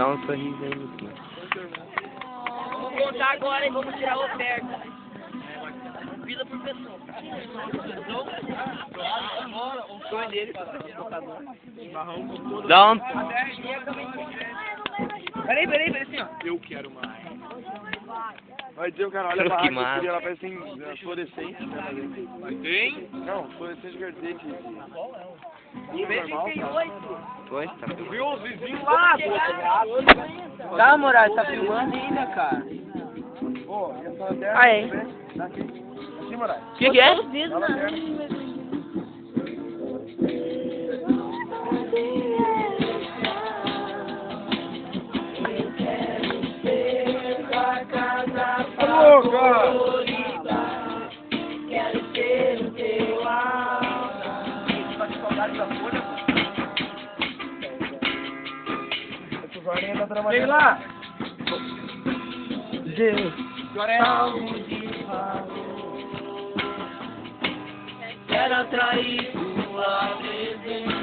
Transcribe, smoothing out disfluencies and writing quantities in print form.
Dá um sorriso aí, Luquinha. Vamos contar agora e vamos tirar a oferta. Vida por pessoa. O sonho dele para Dá um... Peraí, assim, ó. Eu quero mais. Vai dizer o cara, olha a barraca que ela parece fluorescente. Mas tem? Não, fluorescente quer dizer que... normal, cara. Pois, tá. Eu vi os vizinhos lá, pô. Tá, Moraes, tá filmando ainda, cara. Pô, e essa lanterna? Ah, é? Aqui, Moraes. O que é? Alô, cara! Quero ter o teu ar. Tá de saudade da folha? Vem lá! Deus, salve de quero atrair tua presença.